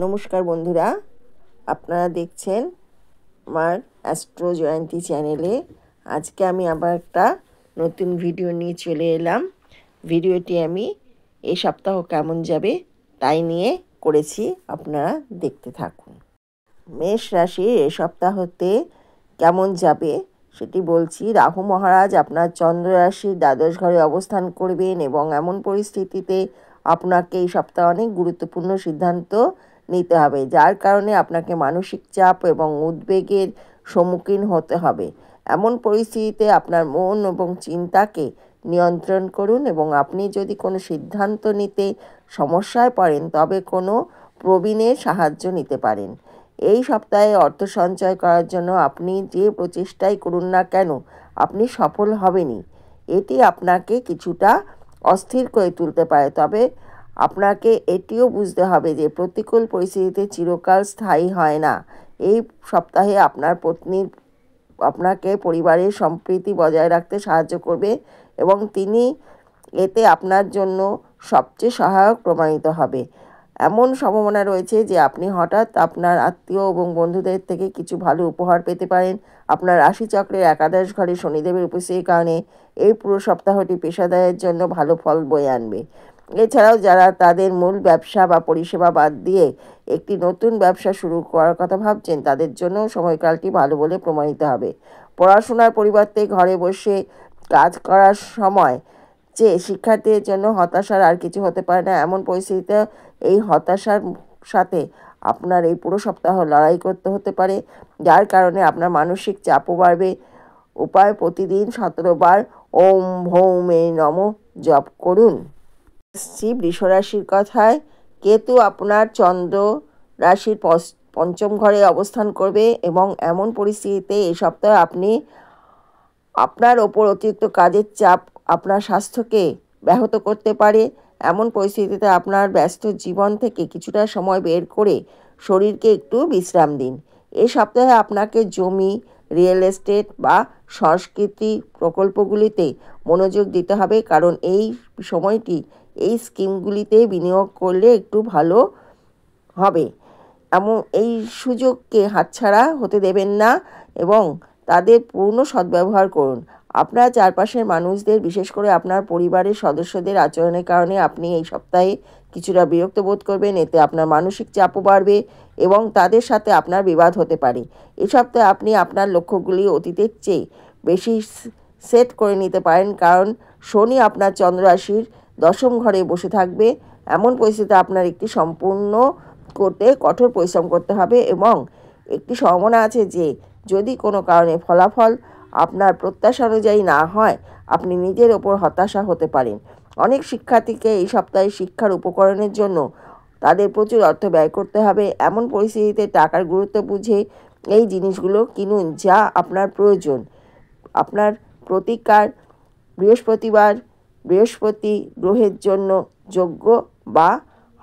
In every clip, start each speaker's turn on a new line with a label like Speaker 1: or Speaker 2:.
Speaker 1: নমস্কার বন্ধুরা, আপনারা দেখছেন আমার অ্যাস্ট্রো জয়ন্তী চ্যানেলে। আজকে আমি আবার একটা নতুন ভিডিও নিয়ে চলে এলাম। ভিডিওটি আমি এই সপ্তাহ কেমন যাবে তাই নিয়ে করেছি, আপনারা দেখতে থাকুন। মেষ রাশি এ সপ্তাহতে কেমন যাবে সেটি বলছি। রাহু মহারাজ আপনার চন্দ্র রাশির দ্বাদশ ঘরে অবস্থান করবেন এবং এমন পরিস্থিতিতে আপনাকে এই সপ্তাহে অনেক গুরুত্বপূর্ণ সিদ্ধান্ত নিতে হবে, যার কারণে আপনাকে মানসিক চাপ এবং উদ্বেগের সম্মুখীন হতে হবে। এমন পরিস্থিতিতে আপনার মন এবং চিন্তাকে নিয়ন্ত্রণ করুন এবং আপনি যদি কোনো সিদ্ধান্ত নিতে সমস্যায় পড়েন তবে কোনো প্রবীণের সাহায্য নিতে পারেন। এই সপ্তাহে অর্থ সঞ্চয় করার জন্য আপনি যে প্রচেষ্টাই করুন না কেন আপনি সফল হবেনই। এটি আপনাকে কিছুটা অস্থির করে তুলতে পারে, তবে আপনাকে এটিও বুঝতে হবে যে প্রতিকূল পরিস্থিতিতে চিরকাল স্থায়ী হয় না। এই সপ্তাহে আপনার পত্নীর আপনাকে পরিবারের সম্প্রীতি বজায় রাখতে সাহায্য করবে এবং তিনি এতে আপনার জন্য সবচেয়ে সহায়ক প্রমাণিত হবে। এমন সম্ভাবনা রয়েছে যে আপনি হঠাৎ আপনার আত্মীয় এবং বন্ধুদের থেকে কিছু ভালো উপহার পেতে পারেন। আপনার রাশিচক্রের একাদশ ঘরে শনিদেবের উপস্থিতির কারণে এই পুরো সপ্তাহটি পেশাদারের জন্য ভালো ফল বয়ে আনবে। এছাড়াও যারা তাদের মূল ব্যবসা বা পরিষেবা বাদ দিয়ে একটি নতুন ব্যবসা শুরু করার কথা ভাবছেন তাদের জন্য সময়কালটি ভালো বলে প্রমাণিত হবে। পড়াশোনার পরিবর্তে ঘরে বসে কাজ করার সময় যে শিক্ষার্থীদের জন্য হতাশার আর কিছু হতে পারে না। এমন পরিস্থিতিতে এই হতাশার সাথে আপনার এই পুরো সপ্তাহ লড়াই করতে হতে পারে, যার কারণে আপনার মানসিক চাপও বাড়বে। উপায় প্রতিদিন 17 বার ওম ভৌমে নমঃ জপ করুন। বৃষ রাশির কথায়, কেতু আপনার চন্দ্র রাশির পঞ্চম ঘরে অবস্থান করবে এবং এমন পরিস্থিতিতে এই সপ্তাহে আপনার ওপর অতিরিক্ত কাজের চাপ আপনার স্বাস্থ্যকে ব্যাহত করতে পারে। এমন পরিস্থিতিতে আপনার ব্যস্ত জীবন থেকে কিছুটা সময় বের করে শরীরকে একটু বিশ্রাম দিন। এই সপ্তাহে আপনাকে জমি, রিয়েল এস্টেট বা সংস্কৃতি প্রকল্পগুলিতে মনোযোগ দিতে হবে, কারণ এই সময়টি এই স্কিমগুলিতে বিনিয়োগ করলে একটু ভালো হবে। এই সুযোগকে হাতছাড়া হতে দেবেন না এবং তাদের পূর্ণ সদ্ব্যবহার করুন। আপনার চারপাশের মানুষদের, বিশেষ করে আপনার পরিবারের সদস্যদের আচরণের কারণে আপনি এই সপ্তাহে কিছুটা বিরক্ত বোধ করবেন। এতে আপনার মানসিক চাপও বাড়বে এবং তাদের সাথে আপনার বিবাদ হতে পারে। এই সপ্তাহে আপনি আপনার লক্ষ্যগুলি অতীতের চেয়ে বেশি সেট করে নিতে পারেন, কারণ শনি আপনার চন্দ্র রাশির দশম ঘরে বসে থাকবে। এমন পরিস্থিতিতে আপনার একটি সম্পূর্ণ করতে কঠোর পরিশ্রম করতে হবে এবং একটি সম্ভাবনা আছে যে যদি কোনো কারণে ফলাফল আপনার প্রত্যাশা অনুযায়ী না হয় আপনি নিজের ওপর হতাশা হতে পারেন। অনেক শিক্ষার্থীকে এই সপ্তাহে শিক্ষার উপকরণের জন্য তাদের প্রচুর অর্থ ব্যয় করতে হবে। এমন পরিস্থিতিতে টাকার গুরুত্ব বুঝে এই জিনিসগুলো কিনুন যা আপনার প্রয়োজন। আপনার প্রতিকার বৃহস্পতি গ্রহের জন্য যজ্ঞ বা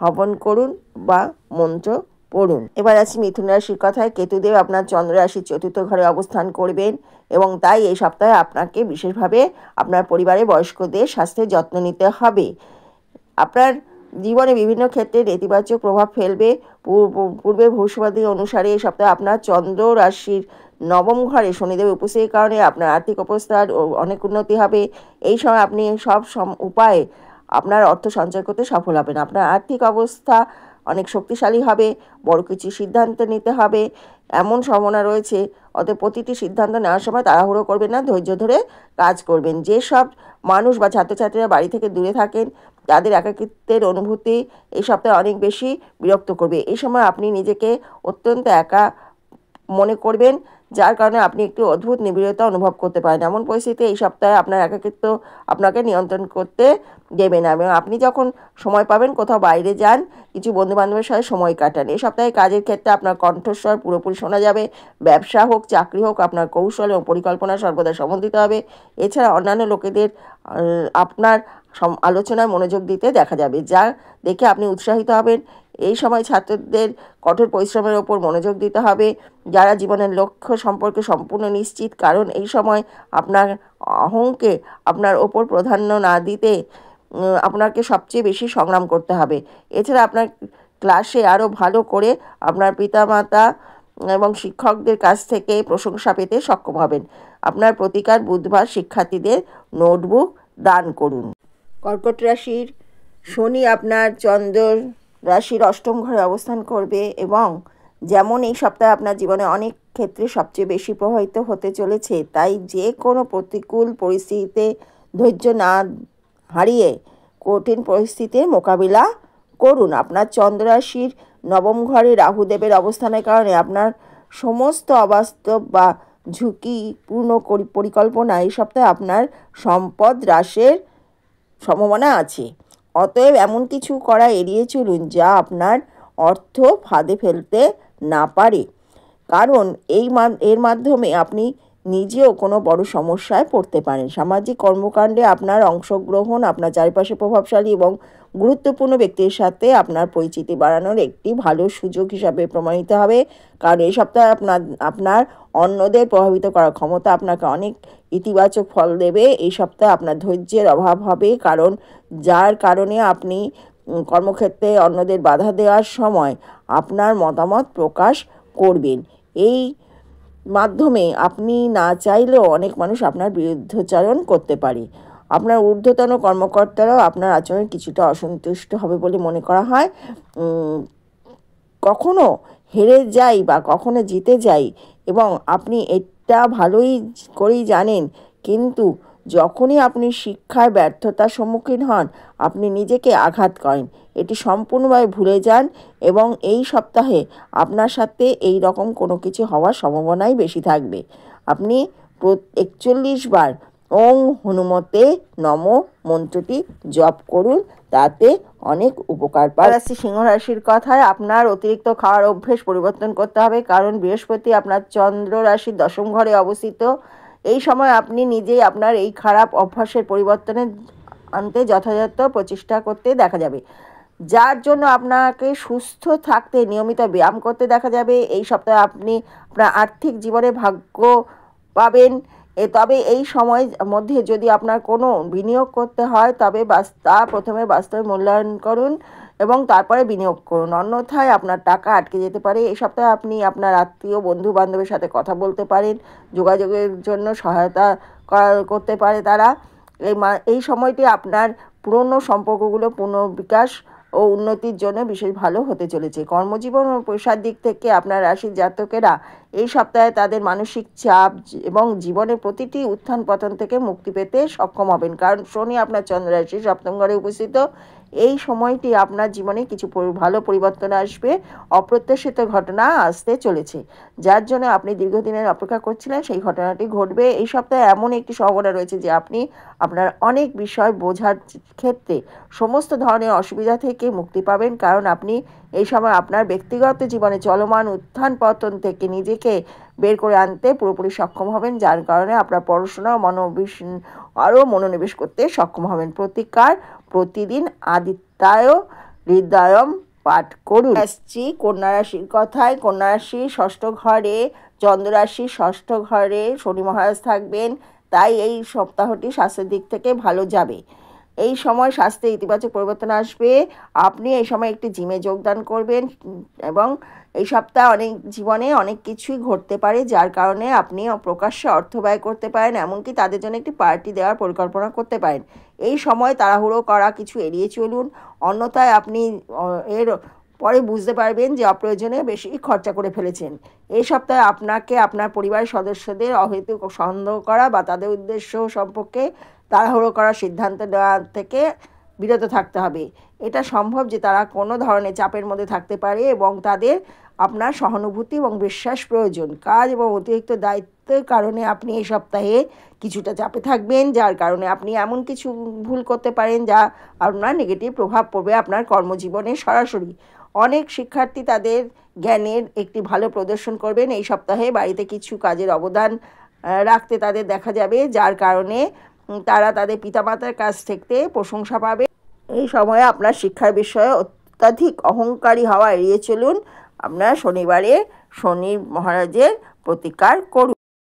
Speaker 1: হবন করুন বা মন্ত্র পড়ুন। এবার আছি মিথুন রাশির কথায়। কেতুদেব আপনার চন্দ্র রাশির চতুর্থ ঘরে অবস্থান করবেন এবং তাই এই সপ্তাহে আপনাকে বিশেষভাবে আপনার পরিবারের বয়স্কদের স্বাস্থ্যের যত্ন নিতে হবে। আপনার জীবনে বিভিন্ন ক্ষেত্রে নেতিবাচক প্রভাব ফেলবে। পূর্বের ভবিষ্যৎবাণী অনুসারে এই সপ্তাহে আপনার চন্দ্র রাশির নবম ঘরে শনিদেবের উপস্থিতির কারণে আপনার আর্থিক অবস্থার অনেক উন্নতি হবে। এই সময় আপনি সব উপায়ে আপনার অর্থ সঞ্চয় করতে সফল হবেন। আপনার আর্থিক অবস্থা অনেক শক্তিশালী হবে। বড় কিছু সিদ্ধান্ত নিতে হবে এমন সম্ভাবনা রয়েছে। অতএব প্রতিটি সিদ্ধান্ত নেওয়ার সময় তাড়াহুড়ো করবেন না, ধৈর্য ধরে কাজ করবেন। যেসব মানুষ বা ছাত্রছাত্রীরা বাড়ি থেকে দূরে থাকেন তাদের একাকিত্বের অনুভূতি এই সপ্তাহে অনেক বেশি বিরক্ত করবে। এই সময় আপনি নিজেকে অত্যন্ত একা মনে করবেন, যার কারণে আপনি একটি অদ্ভুত নিবিড়তা অনুভব করতে পারেন। এমন পরিস্থিতিতে এই সপ্তাহে আপনার একাকিত্ব আপনাকে নিয়ন্ত্রণ করতে দেবে না এবং আপনি যখন সময় পাবেন কোথাও বাইরে যান, কিছু বন্ধুবান্ধবের সাথে সময় কাটান। এই সপ্তাহে কাজের ক্ষেত্রে আপনার কণ্ঠস্বর পুরোপুরি শোনা যাবে। ব্যবসা হোক, চাকরি হোক, আপনার কৌশল এবং পরিকল্পনা সর্বদা সমন্বিত হবে। এছাড়া অন্যান্য লোকেদের আপনার আলোচনায় মনোযোগ দিতে দেখা যাবে, যা দেখে আপনি উৎসাহিত হবেন। এই সময় ছাত্রদের কঠোর পরিশ্রমের ওপর মনোযোগ দিতে হবে, যারা জীবনের লক্ষ্য সম্পর্কে সম্পূর্ণ নিশ্চিত, কারণ এই সময় আপনার অহংকে আপনার ওপর প্রাধান্য না দিতে আপনাকে সবচেয়ে বেশি সংগ্রাম করতে হবে। এছাড়া আপনার ক্লাসে আরও ভালো করে আপনার পিতামাতা এবং শিক্ষকদের কাছ থেকে প্রশংসা পেতে সক্ষম হবেন। আপনার প্রতিকার বুধবার শিক্ষার্থীদের নোটবুক দান করুন। কর্কট রাশির শনি আপনার চন্দ্র রাশির অষ্টম ঘরে অবস্থান করবে এবং যেমন এই সপ্তাহে আপনার জীবনে অনেক ক্ষেত্রে সবচেয়ে বেশি প্রভাবিত হতে চলেছে, তাই যে কোনো প্রতিকূল পরিস্থিতিতে ধৈর্য না হারিয়ে কঠিন পরিস্থিতির মোকাবিলা করুন। আপনার চন্দ্র রাশির নবম ঘরে রাহুদেবের অবস্থানের কারণে আপনার সমস্ত অবাস্তব বা ঝুঁকিপূর্ণ পরিকল্পনা এই সপ্তাহে আপনার সম্পদ হ্রাসের সম্ভাবনা আছে। অতএব এমন কিছু করা এড়িয়ে চলুন যা আপনার অর্থ ফাঁদে ফেলতে না পারে, কারণ এর মাধ্যমে আপনি নিজেও কোনো বড় সমস্যায় পড়তে পারেন। সামাজিক কর্মকাণ্ডে আপনার অংশগ্রহণ আপনার চারপাশে প্রভাবশালী এবং গুরুত্বপূর্ণ ব্যক্তির সাথে আপনার পরিচিতি বাড়ানোর একটি ভালো সুযোগ হিসাবে প্রমাণিত হবে, কারণ এই সপ্তাহে আপনার অন্যদের প্রভাবিত করার ক্ষমতা আপনাকে অনেক ইতিবাচক ফল দেবে। এই সপ্তাহে আপনার ধৈর্যের অভাব হবে, কারণ যার কারণে আপনি কর্মক্ষেত্রে অন্যদের বাধা দেওয়ার সময় আপনার মতামত প্রকাশ করবেন। এই মাধ্যমে আপনি না চাইলেও অনেক মানুষ আপনার বিরুদ্ধাচরণ করতে পারে। আপনার ঊর্ধ্বতন কর্মকর্তারাও আপনার আচরণে কিছুটা অসন্তুষ্ট হবে বলে মনে করা হয়। কখনো হেরে যাই বা কখনো জিতে যাই এবং আপনি এটা ভালোই করেই জানেন, কিন্তু যখনই আপনি শিক্ষায় ব্যর্থতার সম্মুখীন হন আপনি নিজেকে আঘাত করেন। এটি সম্পূর্ণভাবে ভুলে যান এবং এই সপ্তাহে আপনার সাথে এই রকম কোনো কিছু হওয়ার সম্ভাবনাই বেশি থাকবে। আপনি 41 বার ওং হনুমতে নম মন্ত্রটি জপ করুন, তাতে অনেক উপকার পায়। রাশি সিংহ রাশির কথায় আপনার অতিরিক্ত খাওয়ার অভ্যেস পরিবর্তন করতে হবে, কারণ বৃহস্পতি আপনার চন্দ্র রাশির দশম ঘরে অবস্থিত। এই সময় আপনি নিজেই আপনার এই খারাপ অভ্যাসের পরিবর্তনে আনতে যথাযথ প্রচেষ্টা করতে দেখা যাবে, যার জন্য আপনাকে সুস্থ থাকতে নিয়মিত ব্যায়াম করতে দেখা যাবে। এই সপ্তাহে আপনি আপনার আর্থিক জীবনে ভাগ্য পাবেন। তবে এই সময়ের মধ্যে যদি আপনার কোনো বিনিয়োগ করতে হয় তবে তা প্রথমে বাস্তবে মূল্যায়ন করুন এবং তারপরে বিনিয়োগ করুন, অন্যথায় আপনার টাকা আটকে যেতে পারে। এই সপ্তাহে আপনি আপনার আত্মীয় বন্ধু বান্ধবের সাথে কথা বলতে পারেন, যোগাযোগের জন্য সহায়তা করতে পারে তারা। এই সময়টি আপনার পুরনো সম্পর্কগুলো পুনর্বিকাশ ও উন্নতির জন্য বিশেষ ভালো হতে চলেছে। কর্মজীবন ও পেশার দিক থেকে আপনার রাশির জাতকেরা এই সপ্তাহে তাদের মানসিক চাপ এবং জীবনের প্রতিটি উত্থান পতন থেকে মুক্তি পেতে সক্ষম হবেন, কারণ শনি আপনার চন্দ্র রাশির সপ্তম ঘরে উপস্থিত। এই সময়টি আপনার জীবনে কিছু ভালো পরিবর্তন আসবে, অপ্রত্যাশিত ঘটনা আসতে চলেছে, যার জন্য আপনি দীর্ঘদিনের অপেক্ষা করছিলেন সেই ঘটনাটি ঘটবে। এই সপ্তাহে এমন একটি সম্ভাবনা রয়েছে যে আপনি আপনার অনেক বিষয় বোঝার ক্ষেত্রে সমস্ত ধরনের অসুবিধা থেকে মুক্তি পাবেন, কারণ আপনি এই সময় আপনার ব্যক্তিগত জীবনে চলমান উত্থান পতন থেকে নিজেকে বের করে আনতে পুরোপুরি সক্ষম হবেন, যার কারণে আপনার পড়াশোনা আরও মনোনিবেশ করতে সক্ষম হবেন। প্রতিকার প্রতিদিন আদিত্যায় হৃদয়ম পাঠ করুন। আসছি কন্যা রাশির কথায়। কন্যা রাশির ষষ্ঠ ঘরে চন্দ্র রাশির ষষ্ঠ ঘরে শনি মহারাজ থাকবেন, তাই এই সপ্তাহটি স্বাস্থ্যের দিক থেকে ভালো যাবে। এই সময় স্বাস্থ্যে ইতিবাচক পরিবর্তন আসবে। আপনি এই সময় একটি জিমে যোগদান করবেন এবং এই সপ্তাহে জীবনে অনেক কিছুই ঘটতে পারে, যার কারণে আপনি প্রকাশ্যে অর্থ ব্যয় করতে পারেন, এমনকি তাদের জন্য একটি পার্টি দেওয়ার পরিকল্পনা করতে পারেন। এই সময় তাড়াহুড়ো করা কিছু এড়িয়ে চলুন, অন্যথায় আপনি এর পরে বুঝতে পারবেন যে অপ্রয়োজনে বেশি খরচা করে ফেলেছেন। এই সপ্তাহে আপনাকে আপনার পরিবারের সদস্যদের অহেতুক সন্দেহ করা বা তাদের উদ্দেশ্য সম্পর্কে তাড়াহুড়ো করার সিদ্ধান্ত নেওয়া থেকে বিরত থাকতে হবে। এটা সম্ভব যে তারা কোনো ধরনের চাপের মধ্যে থাকতে পারে এবং তাদের আপনার সহানুভূতি এবং বিশ্বাস প্রয়োজন। কাজ এবং অতিরিক্ত দায়িত্বের কারণে আপনি এই সপ্তাহে কিছুটা চাপে থাকবেন, যার কারণে আপনি এমন কিছু ভুল করতে পারেন যা আপনার নেগেটিভ প্রভাব পড়বে আপনার কর্মজীবনে সরাসরি। অনেক শিক্ষার্থী তাদের জ্ঞানের একটি ভালো প্রদর্শন করবেন এই সপ্তাহে। বাড়িতে কিছু কাজের অবদান রাখতে তাদের দেখা যাবে, যার কারণে তারা তাদের পিতামাতার কাছ থেকে প্রশংসা পাবে। এই সময়ে আপনার শিক্ষার বিষয়ে অত্যাধিক অহংকারী হওয়া এড়িয়ে চলুন। আপনার শনিবারে শনি মহারাজের প্রতিকার করুন।